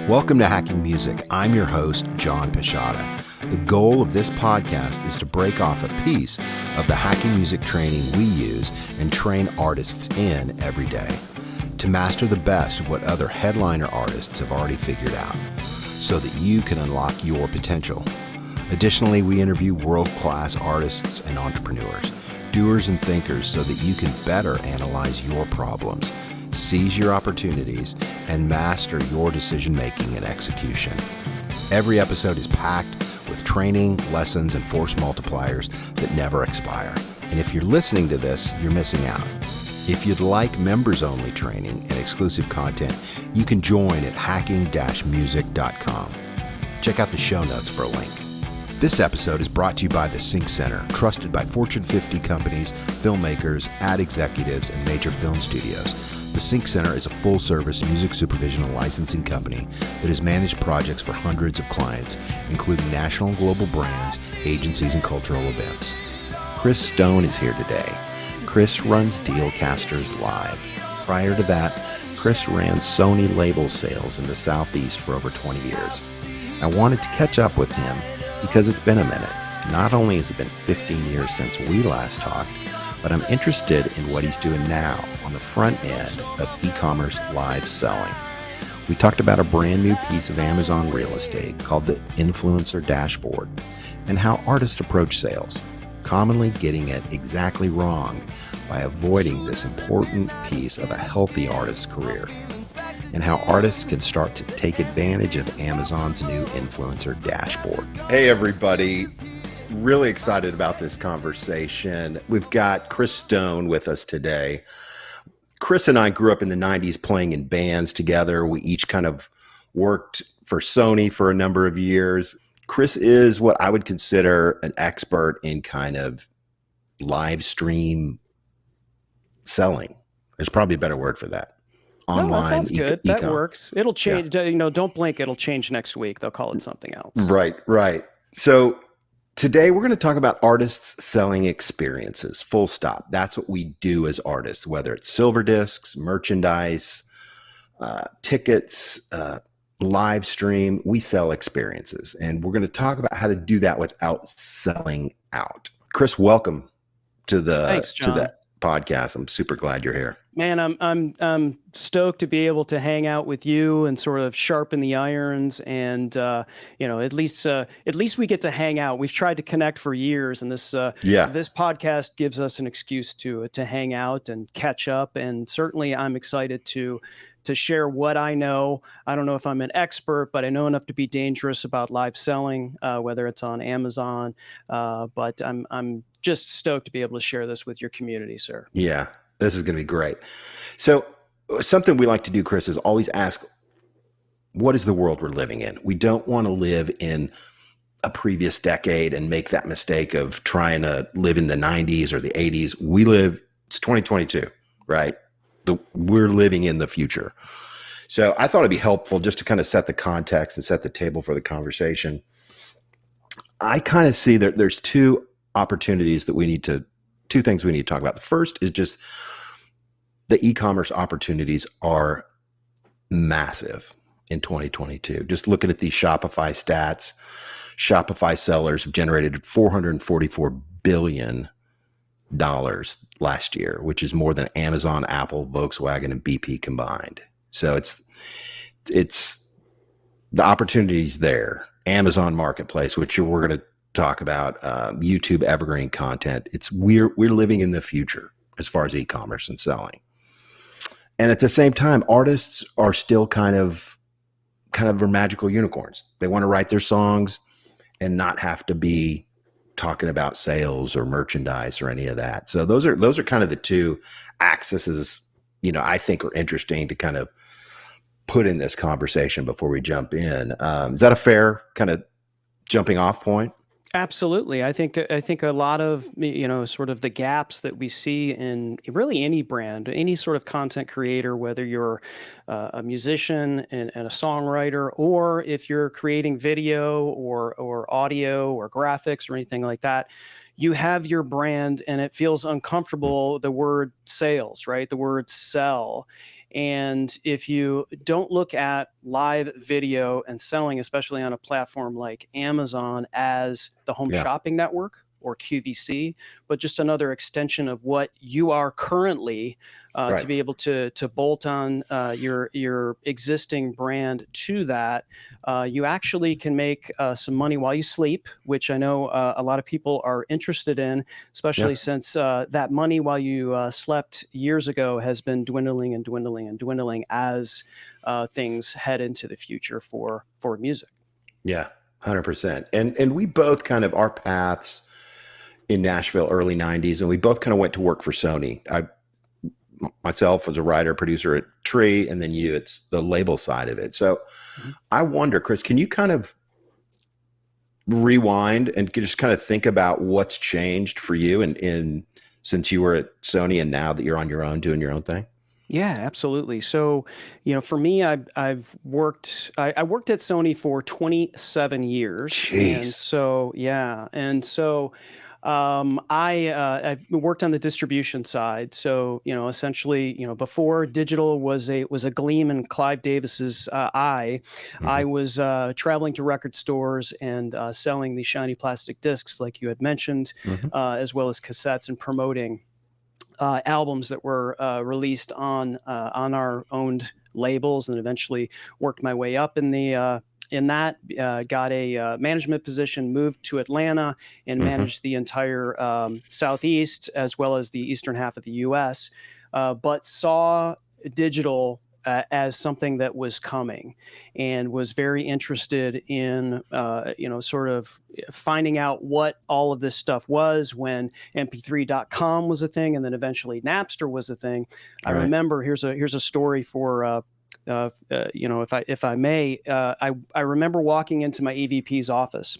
Welcome to Hacking Music. I'm your host, John Pashada. The goal of this podcast is to break off a piece of the hacking music training we use and train artists in every day to master the best of what other headliner artists have already figured out so that you can unlock your potential. Additionally, we interview world-class artists and entrepreneurs, doers and thinkers so that you can better analyze your problems, seize your opportunities, and master your decision-making and execution. Every episode is packed with training, lessons, and force multipliers that never expire. And if you're listening to this, you're missing out. If you'd like members-only training and exclusive content, you can join at hacking-music.com. Check out the show notes for a link. This episode is brought to you by the Sync Center, trusted by Fortune 50 companies, filmmakers, ad executives, and major film studios. The Sync Center is a full-service music supervision and licensing company that has managed projects for hundreds of clients, including national and global brands, agencies, and cultural events. Chris Stone is here today. Chris runs Dealcasters Live. Prior to that, Chris ran Sony label sales in the Southeast for over 20 years. I wanted to catch up with him because it's been a minute. Not only has it been 15 years since we last talked, but I'm interested in what he's doing now on the front end of e-commerce live selling. We talked about a brand new piece of Amazon real estate called the Influencer Dashboard and how artists approach sales, commonly getting it exactly wrong by avoiding this important piece of a healthy artist's career, and how artists can start to take advantage of Amazon's new Influencer Dashboard. Hey, everybody. Really excited about this conversation. We've got Chris Stone with us today. Chris and I grew up in the 90s playing in bands together. We each kind of worked for Sony for a number of years. Chris is what I would consider an expert in kind of live stream selling. There's probably a better word for that. Online, no, that sounds good. That works. It'll change. Yeah. Don't blink. It'll change next week. They'll call it something else. Right. So today we're going to talk about artists selling experiences, full stop. That's what we do as artists, whether it's silver discs, merchandise, tickets, live stream, we sell experiences. And we're going to talk about how to do that without selling out. Chris, welcome to the podcast. I'm super glad you're here. Man, I'm stoked to be able to hang out with you and sort of sharpen the irons, and at least we get to hang out. We've tried to connect for years, and this podcast gives us an excuse to hang out and catch up. And certainly, I'm excited to share what I know. I don't know if I'm an expert, but I know enough to be dangerous about live selling, whether it's on Amazon. But I'm just stoked to be able to share this with your community, sir. Yeah. This is going to be great. So something we like to do, Chris, is always ask, what is the world we're living in? We don't want to live in a previous decade and make that mistake of trying to live in the 90s or the 80s. It's 2022, right? We're living in the future. So I thought it'd be helpful just to kind of set the context and set the table for the conversation. I kind of see that there's two things we need to talk about. The first is just the e-commerce opportunities are massive in 2022. Just looking at these Shopify stats, Shopify sellers have generated $444 billion last year, which is more than Amazon, Apple, Volkswagen, and BP combined. So it's the opportunities there. Amazon Marketplace, which we're going to talk about, YouTube evergreen content. We're living in the future as far as e-commerce and selling. And at the same time, artists are still kind of magical unicorns. They want to write their songs and not have to be talking about sales or merchandise or any of that. So those are kind of the two axes, I think are interesting to kind of put in this conversation before we jump in. Is that a fair kind of jumping off point? Absolutely. I think a lot of, sort of the gaps that we see in really any brand, any sort of content creator, whether you're a musician and a songwriter, or if you're creating video or audio or graphics or anything like that, you have your brand and it feels uncomfortable, the word sales, right? The word sell. And if you don't look at live video and selling, especially on a platform like Amazon, as the home shopping network or QVC, but just another extension of what you are currently, to be able to bolt on your existing brand to that, you actually can make some money while you sleep, which I know a lot of people are interested in, especially since that money while you slept years ago has been dwindling and dwindling and dwindling as things head into the future for music. Yeah, 100%. And we both kind of, our paths in Nashville, early 90s, and we both kind of went to work for Sony. Myself was a writer, producer at Tree, and then you, it's the label side of it. So I wonder, Chris, can you kind of rewind and just kind of think about what's changed for you in since you were at Sony and now that you're on your own, doing your own thing? Yeah, absolutely. So, for me, I've worked at Sony for 27 years. Jeez. And so I've worked on the distribution side. So, essentially, before digital was a gleam in Clive Davis's eye, I was traveling to record stores and selling the shiny plastic discs, like you had mentioned, as well as cassettes, and promoting albums that were released on our owned labels, and eventually worked my way up in that, got a management position, moved to Atlanta, and managed the entire Southeast as well as the eastern half of the U.S., but saw digital as something that was coming, and was very interested in, sort of finding out what all of this stuff was when mp3.com was a thing, and then eventually Napster was a thing. I remember, here's a story for, if I may, I remember walking into my EVP's office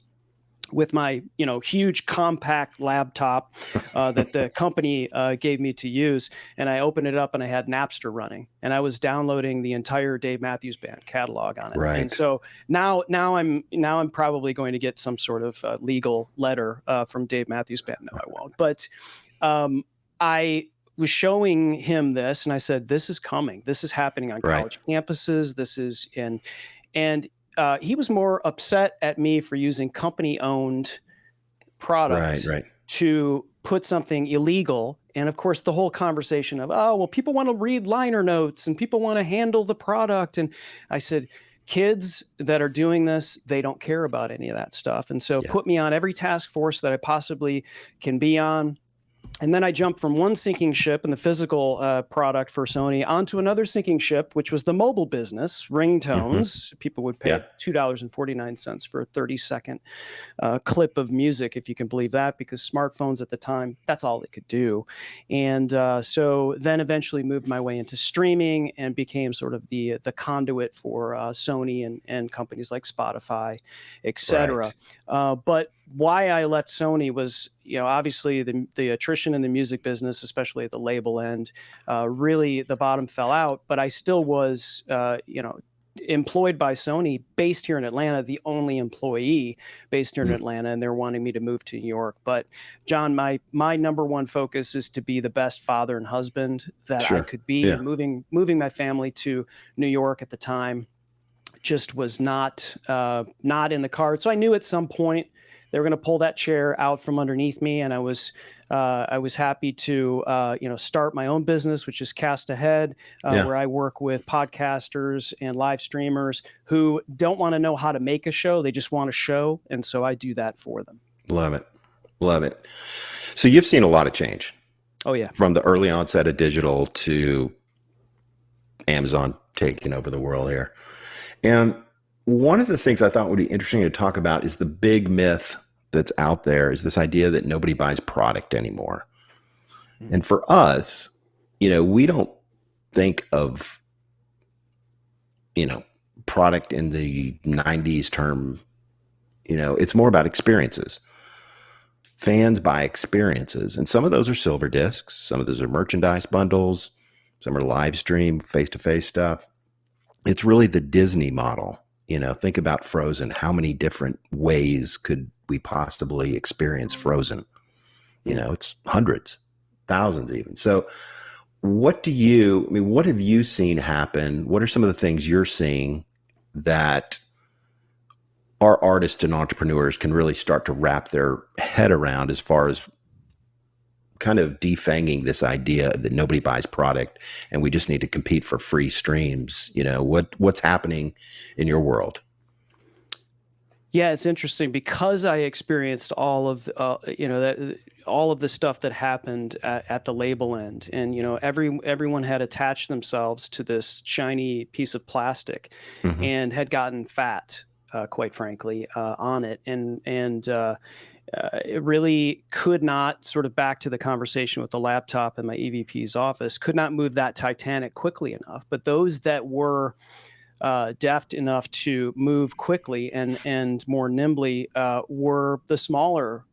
with my, huge compact laptop that the company gave me to use. And I opened it up and I had Napster running, and I was downloading the entire Dave Matthews Band catalog on it. Right. And so now I'm probably going to get some sort of legal letter from Dave Matthews Band. No, I won't. But I was showing him this, and I said, "This is coming. This is happening on college campuses. This is and he was more upset at me for using company-owned product to put something illegal." And of course, the whole conversation of, oh, well, people want to read liner notes and people want to handle the product. And I said, kids that are doing this, they don't care about any of that stuff. And so put me on every task force that I possibly can be on. And then I jumped from one sinking ship in the physical product for Sony onto another sinking ship, which was the mobile business, ringtones. People would pay $2.49 for a 30-second clip of music, if you can believe that, because smartphones at the time, that's all they could do. And so then eventually moved my way into streaming and became sort of the conduit for Sony and companies like Spotify, et cetera. But why I left Sony was, obviously the attrition in the music business, especially at the label end, really the bottom fell out. But I still was, employed by Sony, based here in Atlanta, the only employee based here in Atlanta, and they're wanting me to move to New York. But John, my number one focus is to be the best father and husband that I could be. Moving my family to New York at the time just was not in the cards. So I knew at some point they were going to pull that chair out from underneath me, and I was happy to start my own business, which is Cast Ahead, where I work with podcasters and live streamers who don't want to know how to make a show; they just want a show, and so I do that for them. Love it. So you've seen a lot of change. Oh yeah, from the early onset of digital to Amazon taking over the world here, and one of the things I thought would be interesting to talk about is the big myth that's out there is this idea that nobody buys product anymore. And for us, we don't think of, product in the 90s term. It's more about experiences. Fans buy experiences, and some of those are silver discs. Some of those are merchandise bundles. Some are live stream, face-to-face stuff. It's really the Disney model. Think about Frozen. How many different ways could we possibly experience Frozen? It's hundreds, thousands even. So what have you seen happen? What are some of the things you're seeing that our artists and entrepreneurs can really start to wrap their head around as far as kind of defanging this idea that nobody buys product and we just need to compete for free streams? What's happening in your world? Yeah, it's interesting because I experienced all of all of the stuff that happened at the label end, and everyone had attached themselves to this shiny piece of plastic, Mm-hmm. and had gotten fat, quite frankly, on it, and it really could not, sort of back to the conversation with the laptop in my EVP's office, could not move that Titanic quickly enough. But those that were deft enough to move quickly and more nimbly were the smaller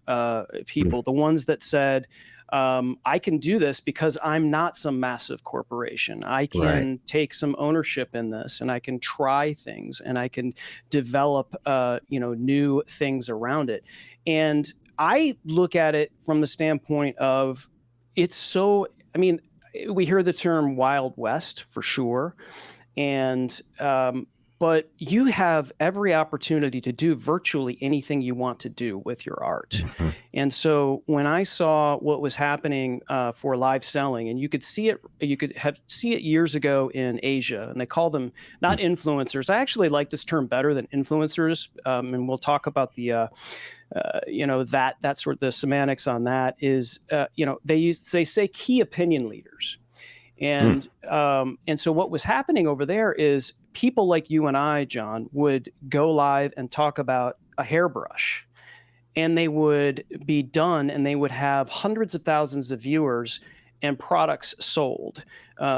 people, the ones that said, I can do this because I'm not some massive corporation. I can take some ownership in this, and I can try things, and I can develop new things around it. And I look at it from the standpoint of, we hear the term Wild West for sure. And but you have every opportunity to do virtually anything you want to do with your art. Mm-hmm. And so when I saw what was happening for live selling, and you could see it years ago in Asia, and they call them not influencers. I actually like this term better than influencers, and we'll talk about the that sort of the semantics on that is they say key opinion leaders. And so what was happening over there is people like you and I, John, would go live and talk about a hairbrush, and they would be done, and they would have hundreds of thousands of viewers and products sold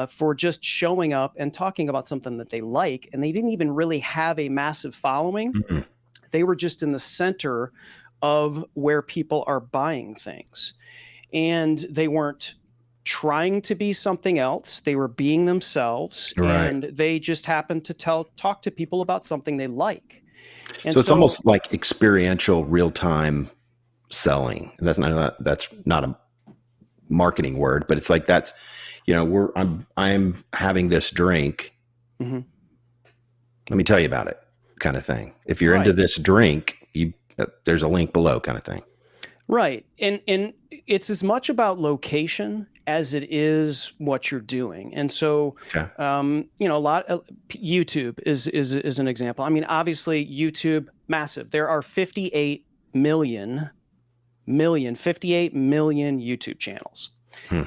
for just showing up and talking about something that they like. And they didn't even really have a massive following. Mm-hmm. They were just in the center of where people are buying things, and they weren't trying to be something else. They were being themselves, and they just happened to talk to people about something they like. And so it's almost like experiential real-time selling. That's not a marketing word, but it's like that's, I'm having this drink. Mm-hmm. Let me tell you about it, kind of thing. If you're into this drink, there's a link below, kind of thing. Right. And it's as much about location as it is what you're doing. And so, YouTube is an example. I mean, obviously YouTube, massive. There are 58 million YouTube channels.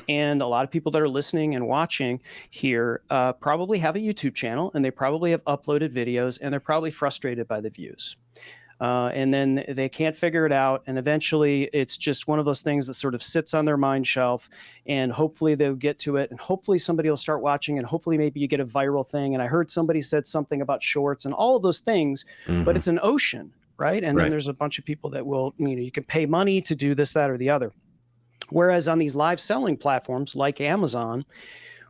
And a lot of people that are listening and watching here probably have a YouTube channel, and they probably have uploaded videos, and they're probably frustrated by the views. And then they can't figure it out. And eventually it's just one of those things that sort of sits on their mind shelf, and hopefully they'll get to it, and hopefully somebody will start watching, and hopefully maybe you get a viral thing. And I heard somebody said something about shorts and all of those things, but it's an ocean, right? And then there's a bunch of people that will, you can pay money to do this, that, or the other. Whereas on these live selling platforms like Amazon,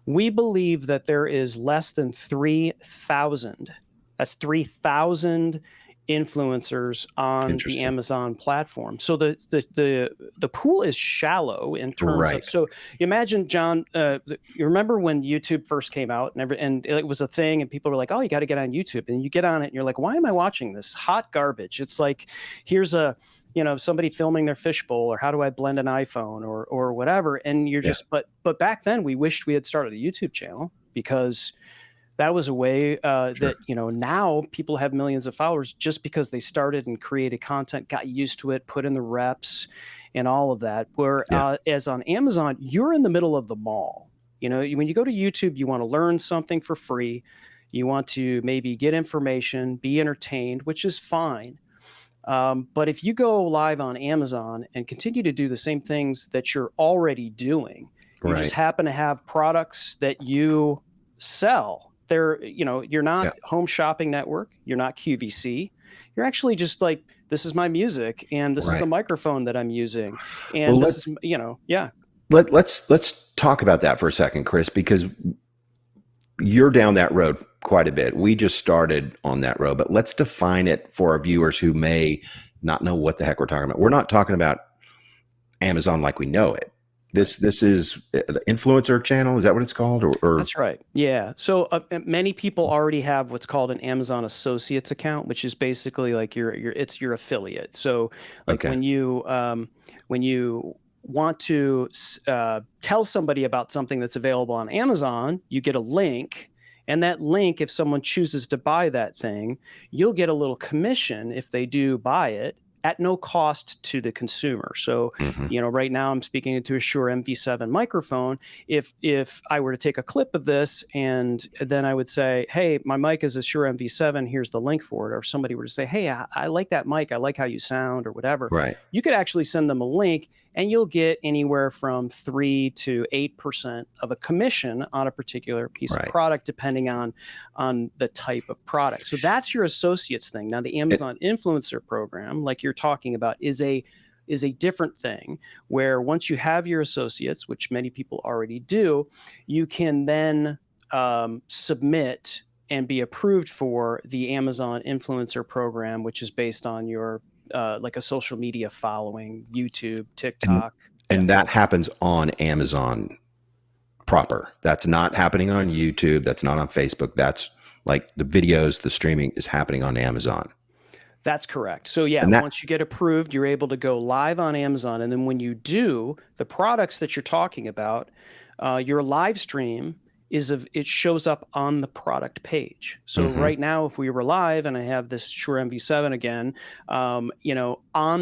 we believe that there is less than 3,000. That's 3,000 influencers on the Amazon platform. So the pool is shallow in terms of, so you imagine, John, you remember when YouTube first came out and it was a thing, and people were like, oh, you got to get on YouTube, and you get on it and you're like, why am I watching this hot garbage? It's like, here's somebody filming their fishbowl, or how do I blend an iPhone or whatever. And you're just, but back then we wished we had started a YouTube channel, because that was a way that, now people have millions of followers just because they started and created content, got used to it, put in the reps and all of that. Whereas on Amazon, you're in the middle of the mall. When you go to YouTube, you want to learn something for free. You want to maybe get information, be entertained, which is fine. But if you go live on Amazon and continue to do the same things that you're already doing, you just happen to have products that you sell. You're not Home Shopping Network. You're not QVC. You're actually just like, this is my music, and this is the microphone that I'm using. And let's talk about that for a second, Chris, because you're down that road quite a bit. We just started on that road, but let's define it for our viewers who may not know what the heck we're talking about. We're not talking about Amazon like we know it. This is the influencer channel. Is that what it's called? Or That's right. Yeah. So many people already have what's called an Amazon Associates account, which is basically like it's your affiliate. So like okay. when you want to tell somebody about something that's available on Amazon, you get a link. And that link, if someone chooses to buy that thing, you'll get a little commission if they do buy it at no cost to the consumer. So, right now I'm speaking into a Shure MV7 microphone. If I were to take a clip of this and then I would say, hey, my mic is a Shure MV7, here's the link for it. Or if somebody were to say, hey, I like that mic, I like how you sound or whatever. Right. You could actually send them a link and you'll get anywhere from 3 to 8% of a commission on a particular piece of product, depending on the type of product. So that's your associates thing. Now, the Amazon Influencer Program, like you're talking about, is a different thing where once you have your associates, which many people already do, you can then submit and be approved for the Amazon Influencer Program, which is based on your like a social media following, YouTube, TikTok. And that happens on Amazon proper. That's not happening on YouTube. That's not on Facebook. That's like the videos, the streaming is happening on Amazon. That's correct. So yeah, once you get approved, you're able to go live on Amazon. And then when you do, the products that you're talking about, your live stream it shows up on the product page. So right now, if we were live and I have this Shure MV7 again, on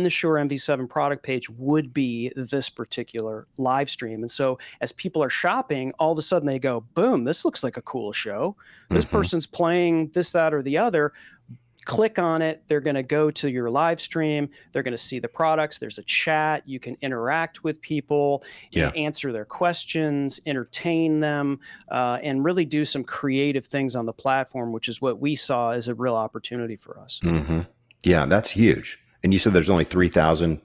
the Shure MV7 product page would be this particular live stream. And so as people are shopping, all of a sudden they go, boom, this looks like a cool show. This person's playing this, that, or the other. Click on it. They're going to go to your live stream. They're going to see the products. There's a chat. You can interact with people, answer their questions, entertain them, and really do some creative things on the platform, which is what we saw as a real opportunity for us. Yeah, that's huge. And you said there's only 3,000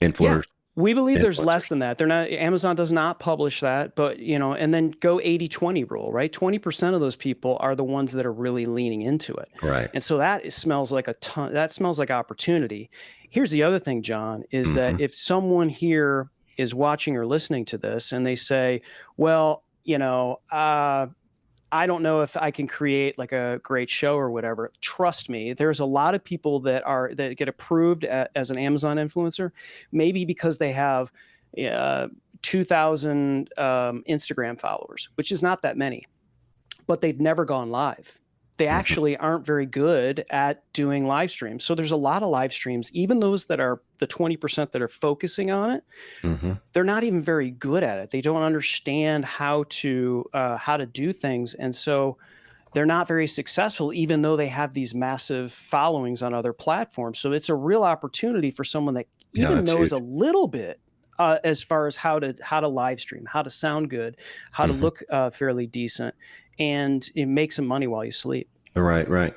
influencers. Yeah. We believe there's less than that. Amazon does not publish that, but and then go 80-20 rule, right? 20% of those people are the ones that are really leaning into it. Right. And so that smells like that smells like opportunity. Here's the other thing, John, is that if someone here is watching or listening to this and they say, well, I don't know if I can create like a great show or whatever. Trust me, there's a lot of people that get approved as an Amazon influencer, maybe because they have 2,000 Instagram followers, which is not that many, but they've never gone live. They actually aren't very good at doing live streams. So there's a lot of live streams, even those that are the 20% that are focusing on it, they're not even very good at it. They don't understand how to do things. And so they're not very successful, even though they have these massive followings on other platforms. So it's a real opportunity for someone that even knows a little bit as far as how to live stream, how to sound good, how to look fairly decent, and it makes some money while you sleep. Right.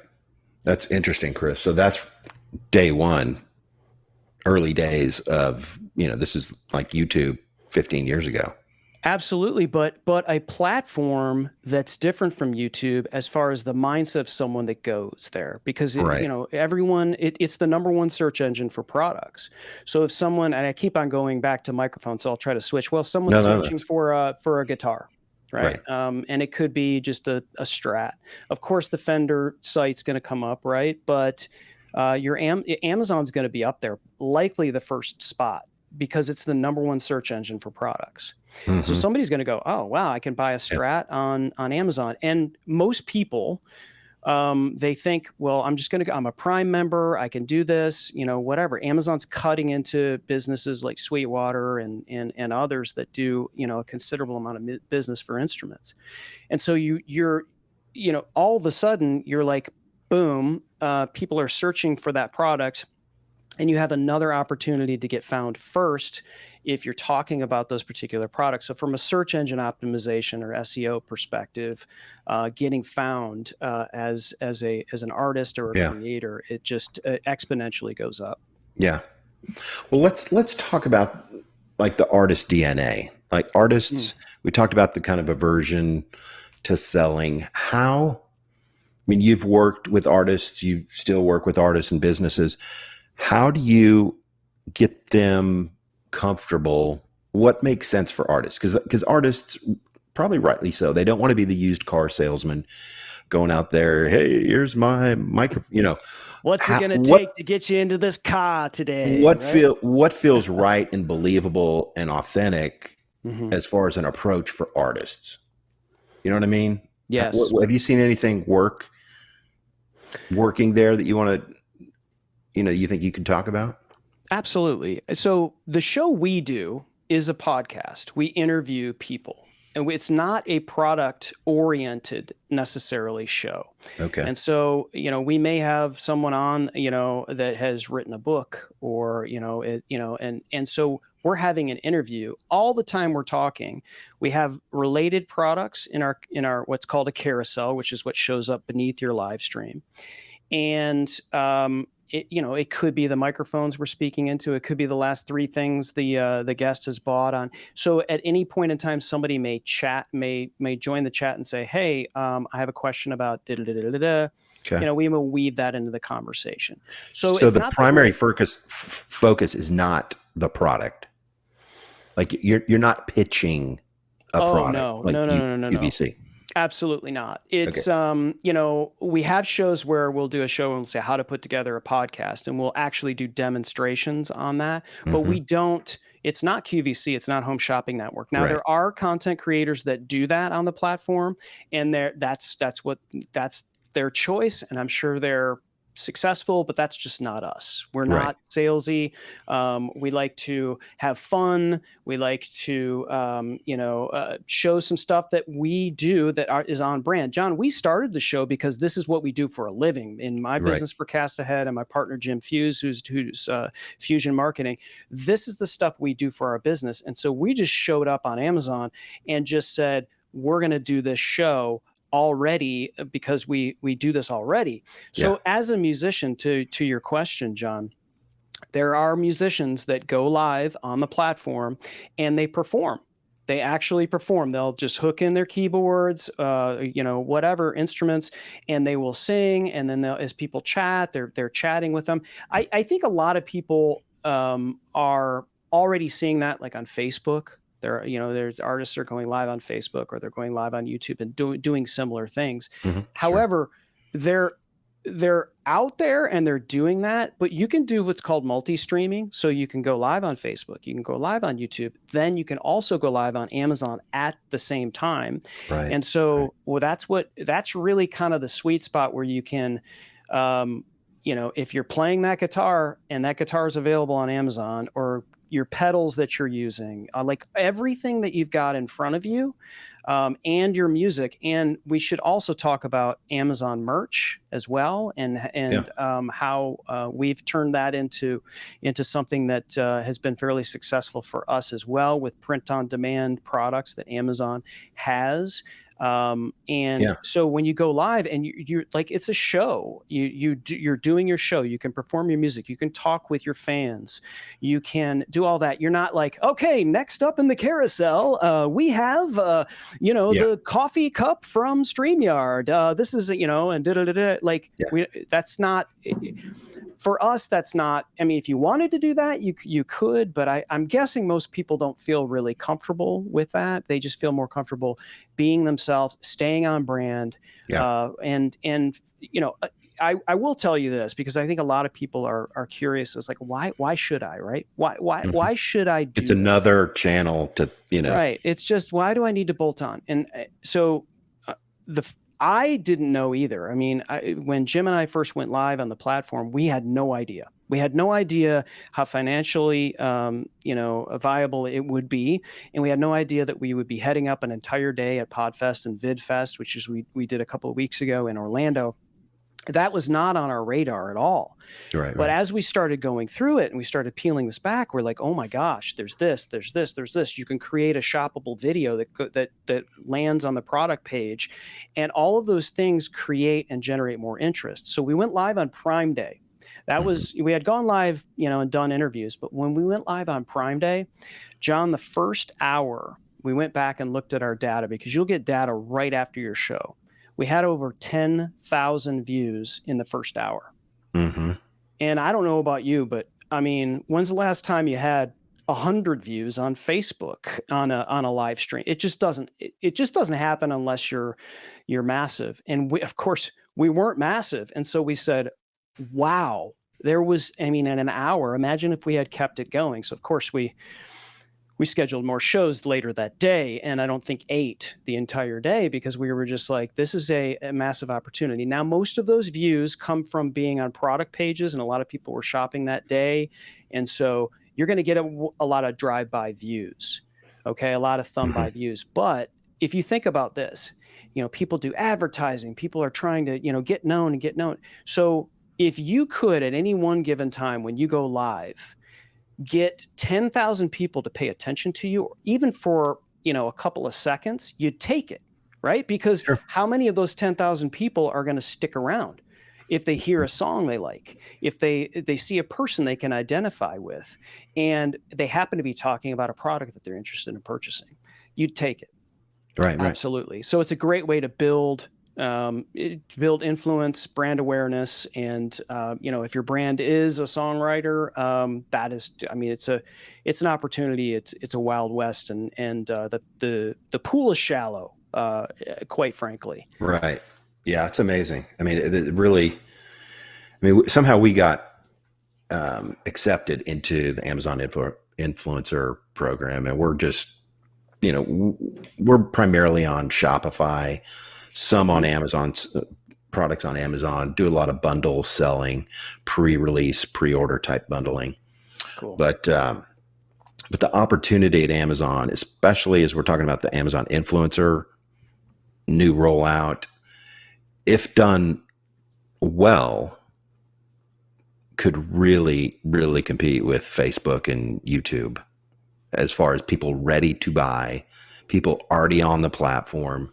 That's interesting, Chris. So that's day one, early days of, this is like YouTube 15 years ago. Absolutely. But a platform that's different from YouTube as far as the mindset of someone that goes there, because everyone, it's the number one search engine for products. So if someone, and I keep on going back to microphones, so I'll try to switch. Well, someone's searching for a guitar. Right. And it could be just a Strat. Of course, the Fender site's going to come up, right? But Amazon's going to be up there, likely the first spot, because it's the number one search engine for products. So somebody's going to go, oh, wow, I can buy a Strat on Amazon. And most people, they think, well, I'm a Prime member. I can do this, whatever. Amazon's cutting into businesses like Sweetwater and others that do, a considerable amount of business for instruments. And so you're all of a sudden you're like, boom, people are searching for that product. And you have another opportunity to get found first if you're talking about those particular products. So from a search engine optimization or SEO perspective, getting found as an artist or a creator, it just exponentially goes up. Yeah. Well, let's talk about like the artist DNA. Like artists, we talked about the kind of aversion to selling. You've worked with artists, you still work with artists and businesses. How do you get them comfortable what makes sense for artists? Because artists, probably rightly so, they don't want to be the used car salesman going out there. Hey, here's my microphone. What's it going to take to get you into this car today? What feels right and believable and authentic as far as an approach for artists? You know what I mean? Yes. Have you seen anything working there that you want to, you think you can talk about? Absolutely. So the show we do is a podcast. We interview people. And it's not a product-oriented necessarily show. Okay. And so, we may have someone on, that has written a book, or, and so we're having an interview all the time. We're talking. We have related products in our what's called a carousel, which is what shows up beneath your live stream, and it could be the microphones we're speaking into. It could be the last 3 things the guest has bought on. So at any point in time, somebody may join the chat and say, "Hey, I have a question about da da da da da." Okay. We will weave that into the conversation. So it's the primary focus is not the product. Like you're not pitching a product. No, like no. UBC. Absolutely not. It's, okay. We have shows where we'll do a show and we'll say how to put together a podcast, and we'll actually do demonstrations on that. But we don't, it's not QVC. It's not Home Shopping Network. Now, there are content creators that do that on the platform, and that's their choice. And I'm sure they're successful, but that's just not us. We're not salesy. We like to have fun. We like to, show some stuff that we do that is on brand. John, we started the show because this is what we do for a living. In my business for Cast Ahead, and my partner Jim Fuse, who's Fusion Marketing, this is the stuff we do for our business. And so we just showed up on Amazon and just said, we're going to do this show already because we do this already. So as a musician, to your question, John, there are musicians that go live on the platform and they perform. They actually perform. They'll just hook in their keyboards, whatever instruments, and they will sing. And then as people chat, they're chatting with them. I think a lot of people are already seeing that, like on Facebook. There's artists are going live on Facebook, or they're going live on YouTube and doing similar things. However, they're out there and they're doing that, but you can do what's called multi-streaming. So you can go live on Facebook, you can go live on YouTube, then you can also go live on Amazon at the same time. And so, that's really kind of the sweet spot where you can, if you're playing that guitar and that guitar is available on Amazon, or your pedals that you're using, like everything that you've got in front of you, and your music. And we should also talk about Amazon merch as well, and how we've turned that into something that has been fairly successful for us as well, with print-on-demand products that Amazon has. So when you go live and you're like, it's a show, you're doing your show, you can perform your music, you can talk with your fans, you can do all that. You're not like, okay, next up in the carousel, we have, the coffee cup from StreamYard. This is, and that's not, for us, that's not, if you wanted to do that, you could, but I'm guessing most people don't feel really comfortable with that. They just feel more comfortable being themselves, staying on brand. I will tell you this, because I think a lot of people are curious. It's like, why should I, right? Why should I do It's another channel to, Right. It's just, why do I need to bolt on? And so I didn't know either. When Jim and I first went live on the platform, we had no idea. We had no idea how financially, viable it would be. And we had no idea that we would be heading up an entire day at PodFest and VidFest, which is we did a couple of weeks ago in Orlando. That was not on our radar at all. But as we started going through it and we started peeling this back, we're like, oh my gosh, there's this. You can create a shoppable video that lands on the product page, and all of those things create and generate more interest. So we went live on Prime Day. That was, we had gone live, and done interviews, but when we went live on Prime Day, John, the first hour, we went back and looked at our data, because you'll get data right after your show. We had over 10,000 views in the first hour. And I don't know about you, but when's the last time you had 100 views on Facebook on a live stream. It just doesn't happen unless you're massive. And of course we weren't massive. And so we said, wow, there was, in an hour, imagine if we had kept it going. So of course we scheduled more shows later that day, and I don't think ate the entire day, because we were just like, this is a massive opportunity. Now, most of those views come from being on product pages, and a lot of people were shopping that day. And so you're going to get a lot of drive-by views, okay? A lot of thumb-by views. But if you think about this, people do advertising. People are trying to, get known and get known. So if you could, at any one given time when you go live, get 10,000 people to pay attention to you, even for, a couple of seconds, you'd take it, right? Because how many of those 10,000 people are going to stick around if they hear a song they like, if they see a person they can identify with, and they happen to be talking about a product that they're interested in purchasing? You'd take it. Right. Absolutely. So it's a great way to build influence, brand awareness, and if your brand is a songwriter, that is, it's an opportunity. It's a wild west, and the pool is shallow, quite frankly. Right. Yeah, it's amazing. It really. Somehow we got accepted into the Amazon influencer program, and we're just, we're primarily on Shopify. Some on Amazon's products on Amazon, do a lot of bundle selling, pre-release, pre-order type bundling. Cool. But the opportunity at Amazon, especially as we're talking about the Amazon influencer new rollout, if done well, could really, really compete with Facebook and YouTube as far as people ready to buy, people already on the platform.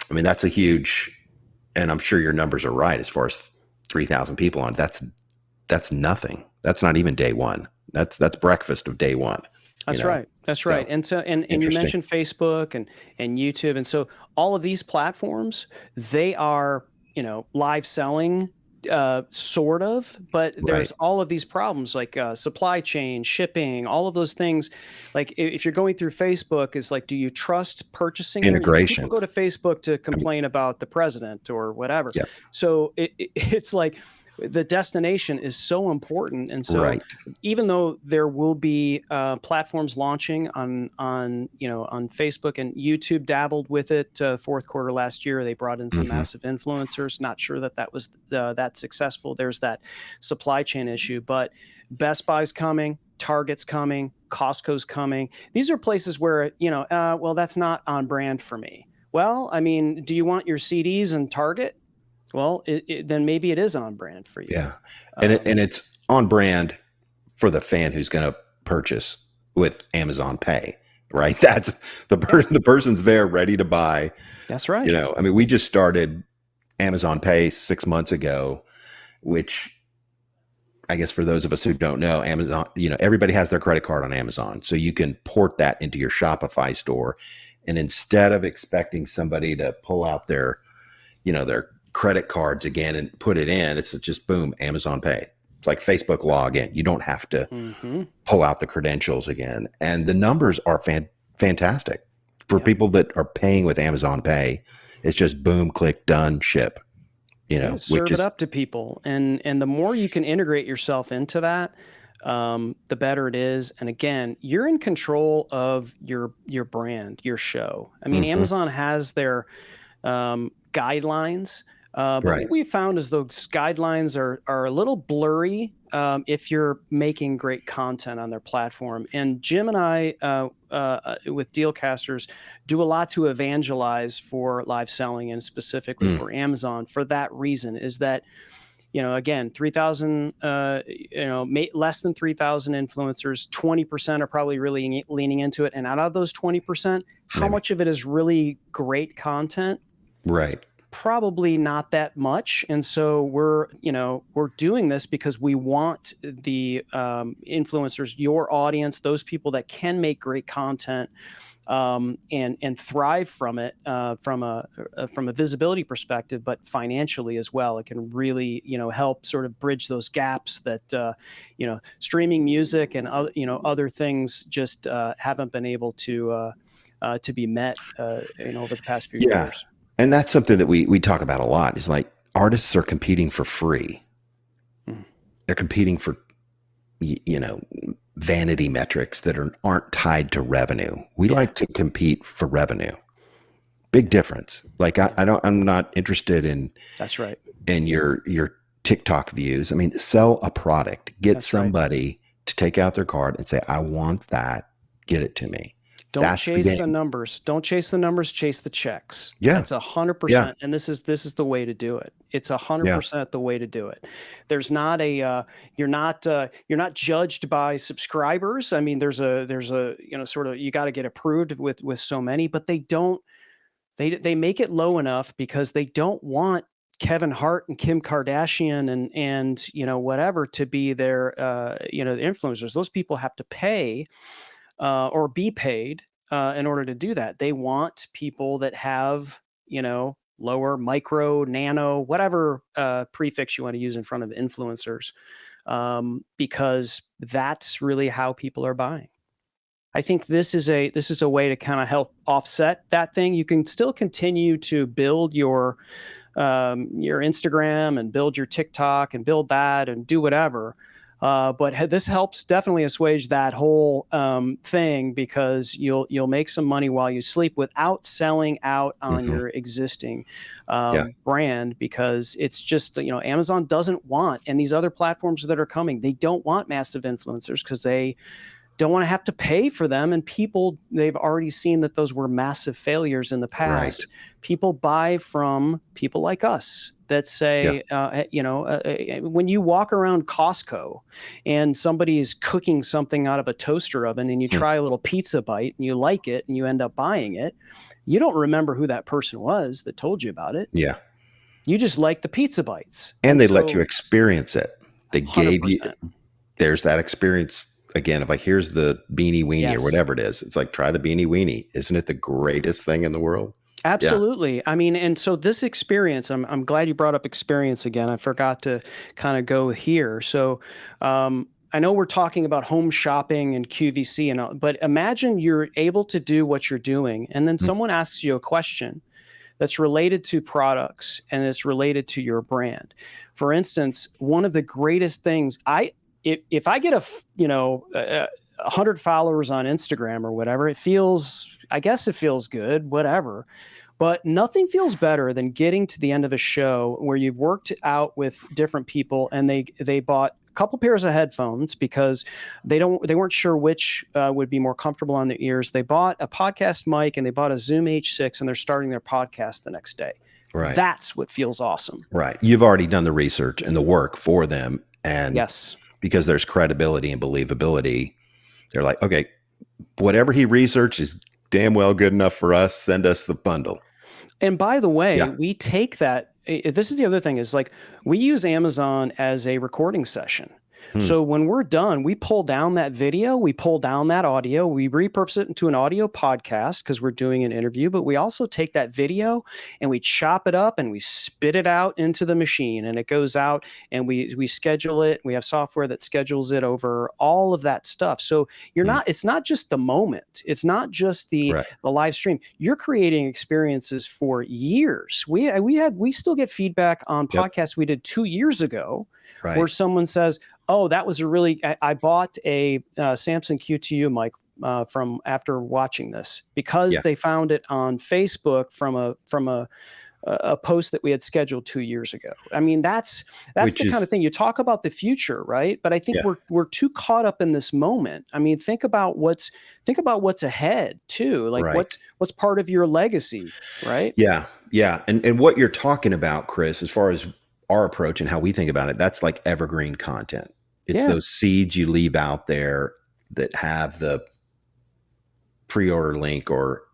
That's a huge, and I'm sure your numbers are right as far as 3,000 people on. That's nothing. That's not even day one. That's breakfast of day one. That's right. That's right. And so, and you mentioned Facebook and YouTube. And so all of these platforms, they are, live selling, sort of, but there's all of these problems like supply chain, shipping, all of those things. Like if you're going through Facebook, is like, do you trust purchasing integration? People go to Facebook to complain about the president or whatever. Yeah. So it's like the destination is so important. And so even though there will be platforms launching on Facebook, and YouTube dabbled with it fourth quarter last year, they brought in some massive influencers. Not sure that was that successful. There's that supply chain issue, but Best Buy's coming, Target's coming, Costco's coming. These are places where, well, that's not on brand for me. Well, do you want your CDs in Target? Well, then maybe it is on brand for you. Yeah, and it's on brand for the fan who's going to purchase with Amazon Pay, right? That's the person's there ready to buy. That's right. We just started Amazon Pay 6 months ago, which I guess for those of us who don't know, Amazon, everybody has their credit card on Amazon, so you can port that into your Shopify store, and instead of expecting somebody to pull out their credit cards again and put it in, it's just boom, Amazon Pay. It's like Facebook login. You don't have to pull out the credentials again. And the numbers are fantastic for people that are paying with Amazon Pay. It's just boom, click, done, ship. Serve it up to people, and the more you can integrate yourself into that, the better it is. And again, you're in control of your brand, your show. Amazon has their guidelines. But what we found is those guidelines are a little blurry if you're making great content on their platform. And Jim and I, with Dealcasters, do a lot to evangelize for live selling, and specifically for Amazon. For that reason, is that, again, 3,000, less than 3,000 influencers, 20% are probably really leaning into it. And out of those 20%, how much of it is really great content? Right. Probably not that much. And so we're doing this because we want the influencers, your audience, those people that can make great content, and thrive from it from a visibility perspective, but financially as well. It can really, help sort of bridge those gaps that, streaming music and other things just haven't been able to be met, over the past few years. And that's something that we talk about a lot, is like artists are competing for free. They're competing for, vanity metrics that aren't tied to revenue. We like to compete for revenue. Big difference. Like I'm not interested in, that's right, in your TikTok views. I mean, sell a product, get somebody to take out their card and say, I want that, get it to me. Don't chase the numbers. Don't chase the numbers. Chase the checks. Yeah, that's 100%. And this is the way to do it. It's 100% the way to do it. There's not a you're not judged by subscribers. I mean, there's a sort of, you got to get approved with so many, but they don't. They make it low enough because they don't want Kevin Hart and Kim Kardashian and whatever to be their the influencers. Those people have to pay. Or be paid in order to do that. They want people that have, lower, micro, nano, whatever prefix you want to use in front of influencers, because that's really how people are buying. I think this is a way to kind of help offset that thing. You can still continue to build your Instagram and build your TikTok and build that and do whatever. But this helps definitely assuage that whole thing, because you'll make some money while you sleep without selling out on your existing brand, because it's just, Amazon doesn't want, and these other platforms that are coming, they don't want massive influencers because they don't want to have to pay for them. And they've already seen that those were massive failures in the past. Right. People buy from people like us that say, when you walk around Costco and somebody is cooking something out of a toaster oven and you try a little pizza bite and you like it and you end up buying it, you don't remember who that person was that told you about it. Yeah. You just like the pizza bites. And they let you experience it. They 100%. gave you, there's that experience again of like, here's the beanie weenie or whatever it is. It's like, try the beanie weenie. Isn't it the greatest thing in the world? Absolutely. Yeah. I mean, and so this experience, I'm glad you brought up experience again. I forgot to kind of go here. So I know we're talking about home shopping and QVC and all, but imagine you're able to do what you're doing, and then someone asks you a question that's related to products and it's related to your brand. For instance, one of the greatest things, if I get 100 followers on Instagram or whatever, I guess it feels good, whatever. But nothing feels better than getting to the end of a show where you've worked out with different people and they bought a couple pairs of headphones because they weren't sure which would be more comfortable on their ears. They bought a podcast mic and they bought a Zoom H6 and they're starting their podcast the next day. Right. That's what feels awesome. Right. You've already done the research and the work for them. And yes, because there's credibility and believability, they're like, okay, whatever he researched is damn well good enough for us. Send us the bundle. And by the way, we take that. This is the other thing, is like, we use Amazon as a recording session. So when we're done, we pull down that video, we pull down that audio, we repurpose it into an audio podcast because we're doing an interview, but we also take that video and we chop it up and we spit it out into the machine, and it goes out and we schedule it. We have software that schedules it over all of that stuff. So it's not just the moment. It's not just the live stream. You're creating experiences for years. We still get feedback on podcasts we did 2 years ago where someone says, oh, that was I bought a Samson QTU mic from after watching this, because they found it on Facebook from a post that we had scheduled 2 years ago. I mean, that's the kind of thing. You talk about the future, right? But I think we're too caught up in this moment. I mean, think about what's ahead too. Like what's part of your legacy, right? Yeah. Yeah. And what you're talking about, Chris, as far as our approach and how we think about it, that's like evergreen content. It's those seeds you leave out there that have the pre-order link or,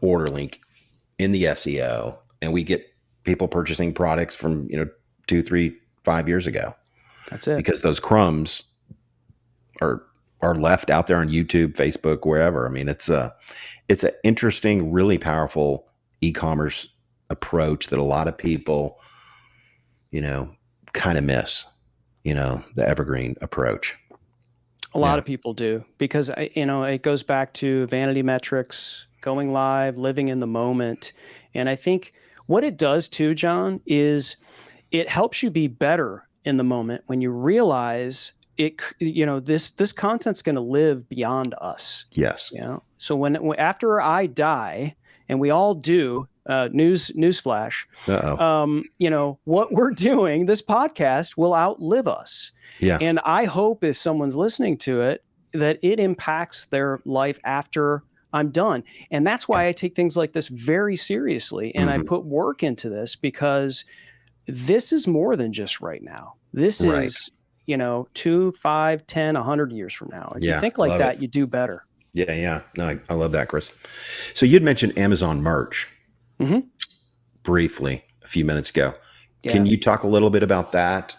order link in the SEO. And we get people purchasing products from, 2, 3, 5 years ago. That's it. Because those crumbs are are left out there on YouTube, Facebook, wherever. I mean, it's an interesting, really powerful e-commerce approach that a lot of people, kind of miss, the evergreen approach. A lot of people do, because it goes back to vanity metrics, going live, living in the moment. And I think what it does too, John, is it helps you be better in the moment when you realize this content's going to live beyond us. Yes. So after I die, and we all do, newsflash, what we're doing, this podcast will outlive us. Yeah. And I hope if someone's listening to it, that it impacts their life after I'm done. And that's why I take things like this very seriously. And I put work into this, because this is more than just right now. This is, 2, 5, 10, 100 years from now. If you think like that, you do better. Yeah. Yeah. No, I love that, Chris. So you'd mentioned Amazon merch briefly a few minutes ago. Yeah. Can you talk a little bit about that?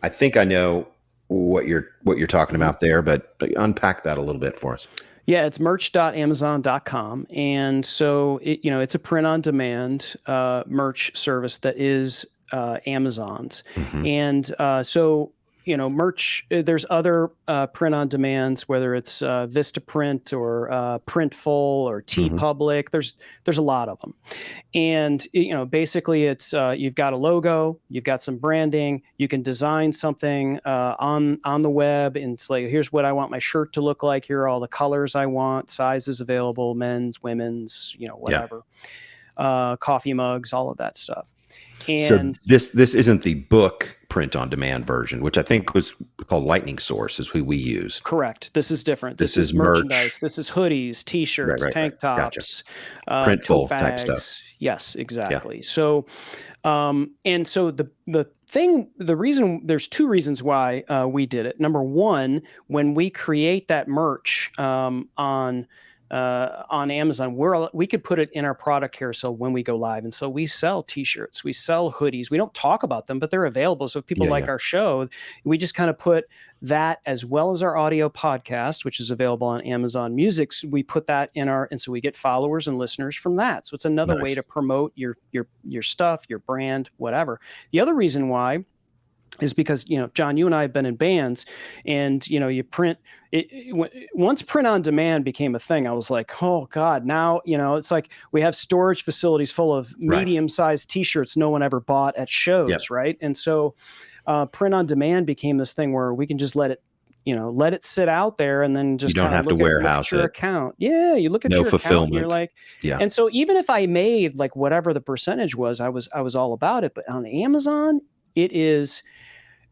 I think I know what you're talking about there, but unpack that a little bit for us. Yeah, it's merch.amazon.com. And so it's a print on demand merch service that is Amazon's. And so merch, there's other print on demands, whether it's Vistaprint or Printful or TeePublic. There's a lot of them. And basically it's you've got a logo, you've got some branding, you can design something on the web, and it's like, here's what I want my shirt to look like, here are all the colors I want, sizes available, men's, women's, whatever. Coffee mugs, all of that stuff. And so this isn't the book print on demand version, which I think was called Lightning Source, is who we use. Correct. This is different. This is merchandise. This is hoodies, t-shirts, tank tops, Printful bags, type stuff. Yes, exactly. Yeah. So, and so the reason, there's two reasons why we did it. Number one, when we create that merch on Amazon, we could put it in our product carousel when we go live. And so we sell t-shirts, we sell hoodies. We don't talk about them, but they're available. So if people like our show, we just kind of put that, as well as our audio podcast, which is available on Amazon Music. We put that in and so we get followers and listeners from that. So it's another way to promote your stuff, your brand, whatever. The other reason why is because, John, you and I have been in bands, and, you print it. Once print on demand became a thing, I was like, oh God, now, it's like we have storage facilities full of medium-sized t-shirts no one ever bought at shows. Right. And so print on demand became this thing where we can just let it sit out there, and then just you don't have to warehouse your account. Yeah. You look at your account and you're like, and so even if I made like whatever the percentage was, I was all about it. But on Amazon, it is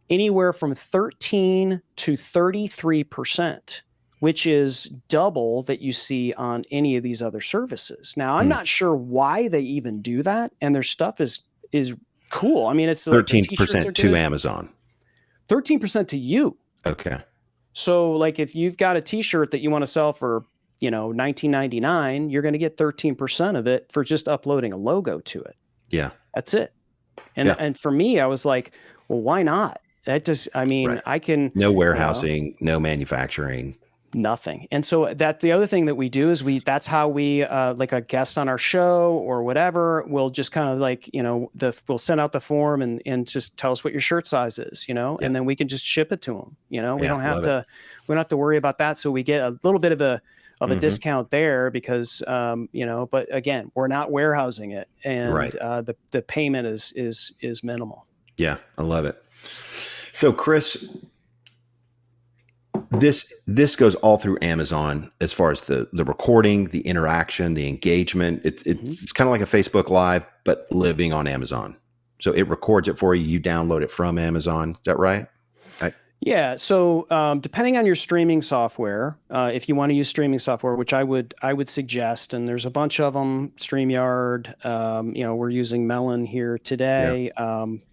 anywhere from 13 to 33%, which is double that you see on any of these other services. Now, I'm not sure why they even do that, and their stuff is cool. I mean, it's 13% to Amazon, 13% to you. Okay. So, like, if you've got a T-shirt that you want to sell for $19.99, you're going to get 13% of it for just uploading a logo to it. Yeah, that's it. And for me, I was like, well, why not? That just, I can... No warehousing, no manufacturing. Nothing. And so the other thing that we do is that's how we, like a guest on our show or whatever, we'll just kind of like, we'll send out the form and just tell us what your shirt size is, and then we can just ship it to them. We don't have to worry about that. So we get a little bit of a discount there because, but again, we're not warehousing it, and the payment is minimal. Yeah. I love it. So Chris, this goes all through Amazon as far as the recording, the interaction, the engagement. It's kind of like a Facebook Live, but living on Amazon. So it records it for you. You download it from Amazon. Is that right? Yeah. So depending on your streaming software, if you want to use streaming software, which I would suggest, and there's a bunch of them, StreamYard, we're using Melon here today.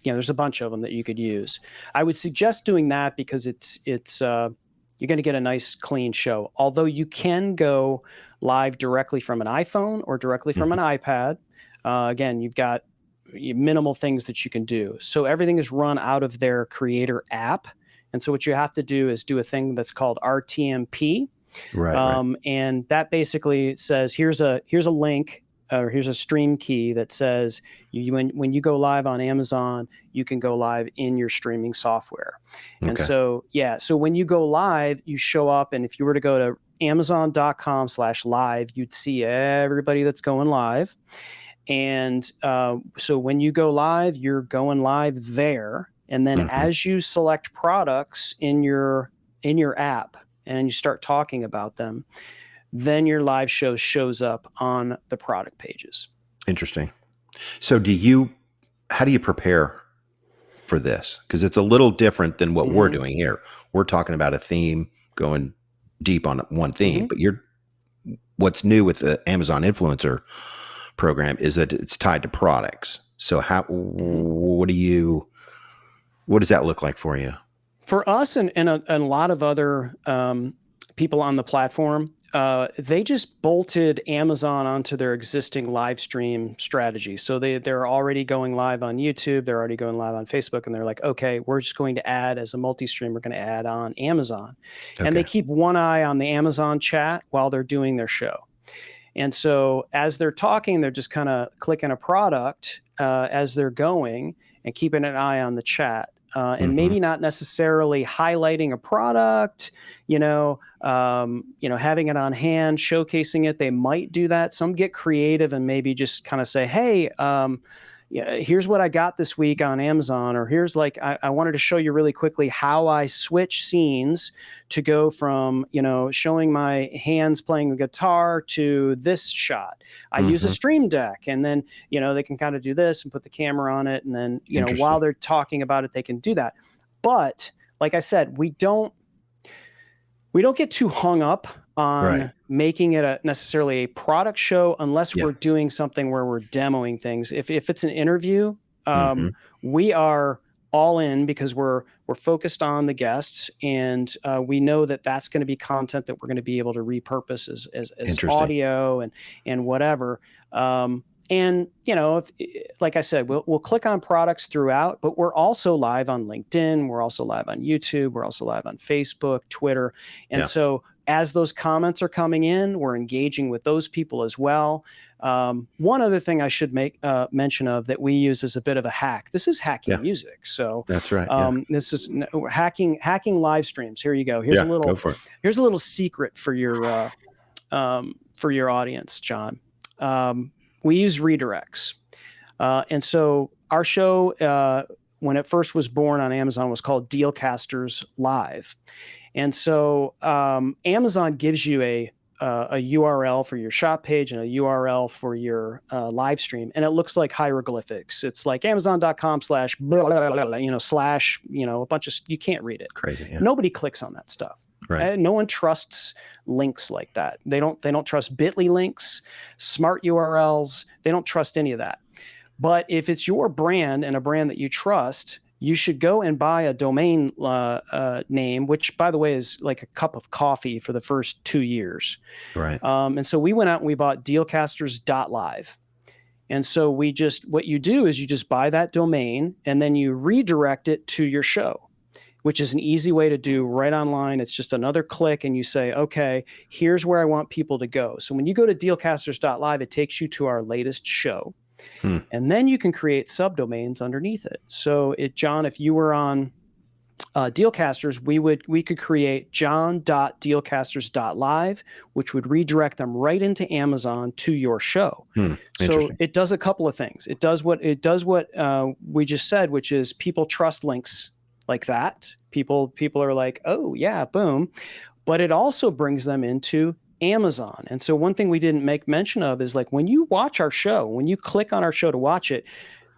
There's a bunch of them that you could use. I would suggest doing that because it's you're going to get a nice clean show. Although you can go live directly from an iPhone or directly from an iPad. Again, you've got minimal things that you can do. So everything is run out of their creator app. And so what you have to do is do a thing that's called Rtmp. Right. And that basically says, here's a link, or here's a stream key that says when you go live on Amazon, you can go live in your streaming software. Okay. And so, so when you go live, you show up, and if you were to go to amazon.com/live, you'd see everybody that's going live. And so when you go live, you're going live there. And then as you select products in your app and you start talking about them, then your live show shows up on the product pages. Interesting. So how do you prepare for this? Because it's a little different than what we're doing here. We're talking about a theme, going deep on one theme, but what's new with the Amazon influencer program is that it's tied to products. So what does that look like for you? For us and a lot of other people on the platform, they just bolted Amazon onto their existing live stream strategy. So they're already going live on YouTube. They're already going live on Facebook. And they're like, okay, we're just going to add, as a multi-stream, we're going to add on Amazon. Okay. And they keep one eye on the Amazon chat while they're doing their show. And so as they're talking, they're just kind of clicking a product as they're going and keeping an eye on the chat. And maybe not necessarily highlighting a product, having it on hand, showcasing it. They might do that. Some get creative and maybe just kind of say, hey, here's what I got this week on Amazon, or here's I wanted to show you really quickly how I switch scenes to go from, showing my hands playing the guitar to this shot. I use a Stream Deck, and then, they can kind of do this and put the camera on it. And then, while they're talking about it, they can do that. But like I said, we don't get too hung up on making it necessarily a product show unless we're doing something where we're demoing things. If it's an interview, we are all in because we're focused on the guests, and we know that that's going to be content that we're going to be able to repurpose as audio and whatever. And, like I said, we'll click on products throughout, but we're also live on LinkedIn. We're also live on YouTube. We're also live on Facebook, Twitter. And so as those comments are coming in, we're engaging with those people as well. One other thing I should make mention of that we use as a bit of a hack. This is hacking music. So that's right. This is hacking live streams. Here you go. Here's here's a little secret for your audience, John. We use redirects. And so our show, when it first was born on Amazon, was called Dealcasters Live. And so Amazon gives you a URL for your shop page and a URL for your live stream. And it looks like hieroglyphics. It's like amazon.com/ blah, blah, blah, blah, slash, a bunch of, you can't read it. Crazy. Yeah. Nobody clicks on that stuff. Right. No one trusts links like that. They don't trust bit.ly links, smart URLs. They don't trust any of that. But if it's your brand and a brand that you trust, you should go and buy a domain name, which, by the way, is like a cup of coffee for the first 2 years. Right. And so we went out and we bought dealcasters.live. And so what you do is you just buy that domain and then you redirect it to your show, which is an easy way to do right online. It's just another click and you say, okay, here's where I want people to go. So when you go to dealcasters.live, it takes you to our latest show. And then you can create subdomains underneath it. So John, if you were on Dealcasters, we could create john.dealcasters.live, which would redirect them right into Amazon to your show. So it does a couple of things. It does what we just said, which is people trust links like that. People are like, oh yeah, boom. But it also brings them into Amazon. And so one thing we didn't make mention of is when you watch our show, when you click on our show to watch it,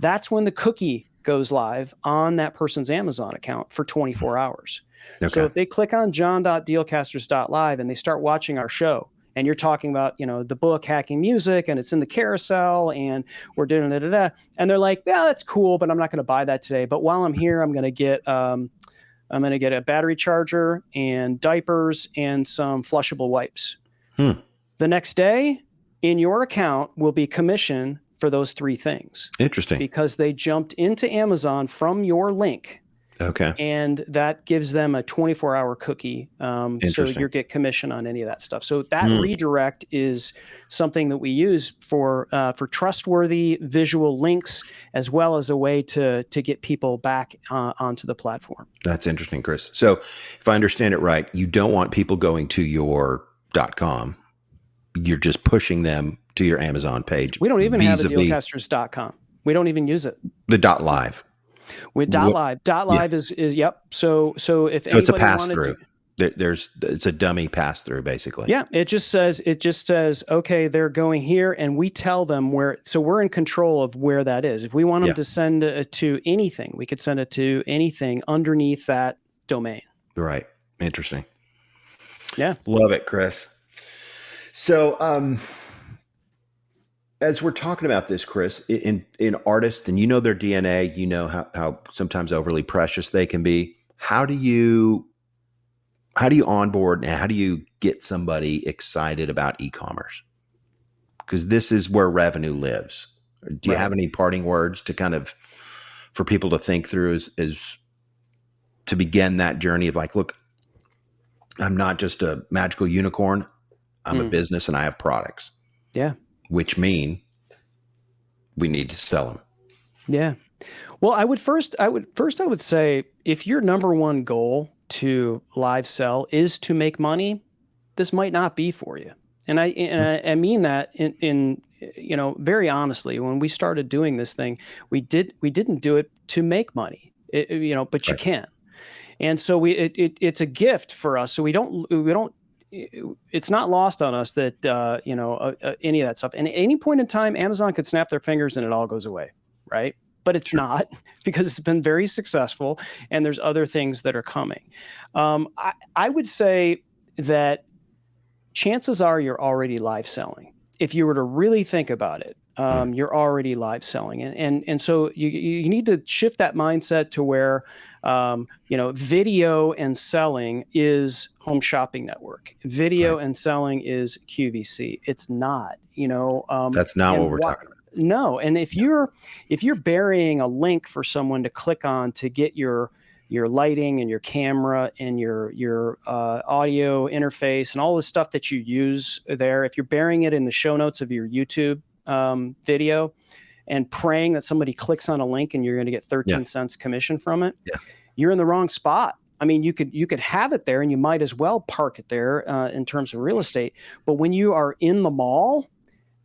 that's when the cookie goes live on that person's Amazon account for 24 hours. Okay. So if they click on john.dealcasters.live and they start watching our show, and you're talking about, the book Hacking Music, and it's in the carousel, and we're doing and they're like, yeah, that's cool, but I'm not going to buy that today. But while I'm here, I'm going to get a battery charger and diapers and some flushable wipes. The next day, in your account will be commission for those 3 things. Interesting. Because they jumped into Amazon from your link. Okay. And that gives them a 24-hour cookie. So you get commission on any of that stuff. So that redirect is something that we use for trustworthy visual links, as well as a way to get people back onto the platform. That's interesting, Chris. So if I understand it right, you don't want people going to your .com. You're just pushing them to your Amazon page. We don't even have a dealcasters.com. We don't even use it. The .live. With .live. .live is yep. So if it's a pass through. It's a dummy pass through, basically. Yeah, it just says okay, they're going here, and we tell them where. So we're in control of where that is. If we want them to send it to anything, we could send it to anything underneath that domain. Right. Interesting. Yeah. Love it, Chris. So, as we're talking about this, Chris, in artists, and you know their DNA, you know how sometimes overly precious they can be. How do you onboard and how do you get somebody excited about e-commerce? Because this is where revenue lives. Do you have any parting words to kind of for people to think through as to begin that journey of like, look, I'm not just a magical unicorn. I'm a business and I have products. Yeah. Which mean we need to sell them. Yeah. Well, I would say if your number one goal to live sell is to make money, this might not be for you. And I mean that in very honestly. When we started doing this thing, we didn't do it to make money. But you can. And so it's a gift for us. So we don't. It's not lost on us that any of that stuff. And at any point in time, Amazon could snap their fingers and it all goes away, right? But it's not, because it's been very successful, and there's other things that are coming. I would say that chances are you're already live selling. If you were to really think about it, you're already live selling, and so you need to shift that mindset to where video and selling is Home Shopping Network. Video and selling is QVC. It's not. That's not what we're talking about. No, and if you're burying a link for someone to click on to get your lighting and your camera and your audio interface and all the stuff that you use there, if you're burying it in the show notes of your YouTube video and praying that somebody clicks on a link and you're going to get 13 cents commission from it, you're in the wrong spot. I mean, you could have it there and you might as well park it there in terms of real estate. But when you are in the mall,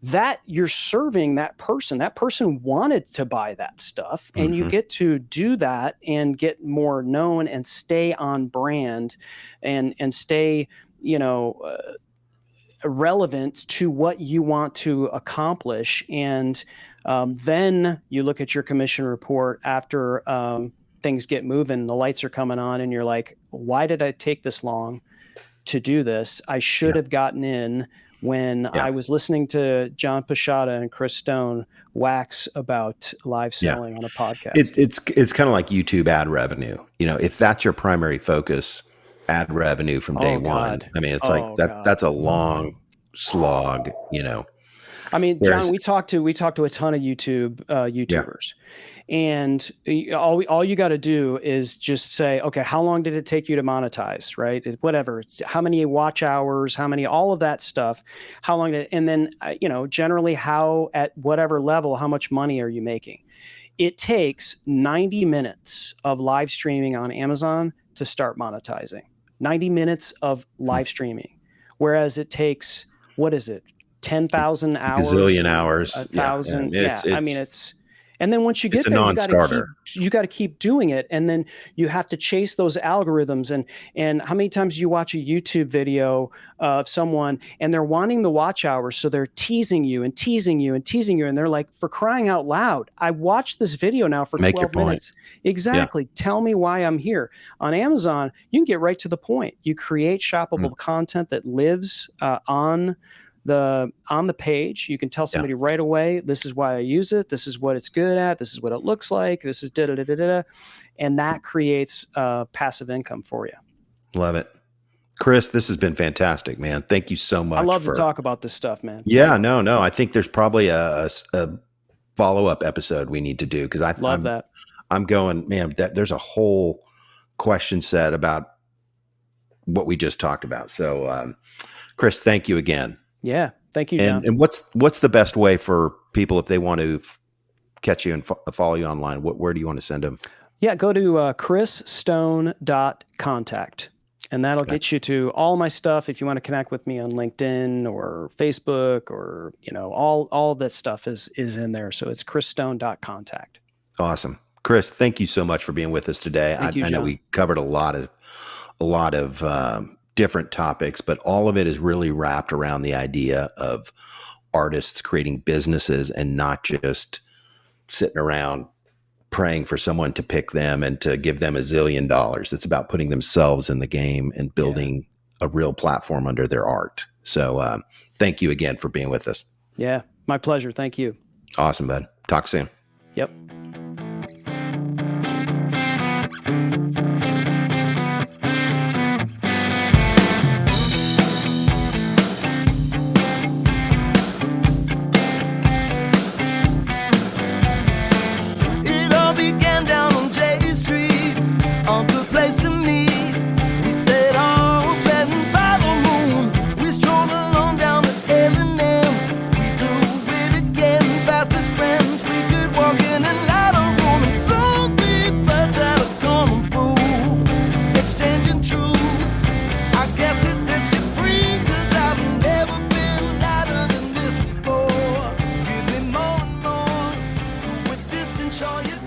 that you're serving that person wanted to buy that stuff, and you get to do that and get more known and stay on brand and stay, relevant to what you want to accomplish. And then you look at your commission report after things get moving, the lights are coming on, and you're like, why did I take this long to do this? I should have gotten in when I was listening to John Pichata and Chris Stone wax about live selling on a podcast. It's kind of like YouTube ad revenue. If that's your primary focus, ad revenue from day one. I mean, it's that's a long slog, I mean, John, we talked to a ton of YouTubers. And all you got to do is just say, okay, how long did it take you to monetize, right? Whatever, how many watch hours, how many, all of that stuff, how long did, and then, generally how, at whatever level, how much money are you making? It takes 90 minutes of live streaming on Amazon to start monetizing. 90 minutes of live streaming. Whereas it takes, 10,000 hours? A zillion hours. 1,000. I mean, and then once you get there, you got to keep doing it. And then you have to chase those algorithms. And how many times you watch a YouTube video of someone and they're wanting the watch hours. So they're teasing you and teasing you and teasing you. And they're like, for crying out loud, I watched this video now for 12 minutes. Exactly. Yeah. Tell me why I'm here. On Amazon, you can get right to the point. You create shoppable content that lives on the page. You can tell somebody right away, this is why I use it. This is what it's good at. This is what it looks like. This is da-da-da-da-da. And that creates passive income for you. Love it. Chris, this has been fantastic, man. Thank you so much. I love to talk about this stuff, man. Yeah, no. I think there's probably a follow-up episode we need to do, because love that. I'm going, man, there's a whole question set about what we just talked about. So, Chris, thank you again. Yeah. Thank you, John. And what's the best way for people if they want to catch you and follow you online? Where do you want to send them? Yeah, go to chrisstone.contact, and that'll get you to all my stuff. If you want to connect with me on LinkedIn or Facebook, or all of that stuff is in there. So it's chrisstone.contact. Awesome, Chris. Thank you so much for being with us today. I know we covered a lot of different topics, but all of it is really wrapped around the idea of artists creating businesses and not just sitting around praying for someone to pick them and to give them $1 zillion. It's about putting themselves in the game and building a real platform under their art. So thank you again for being with us. Yeah, my pleasure. Thank you. Awesome, bud. Talk soon. Yep. Show you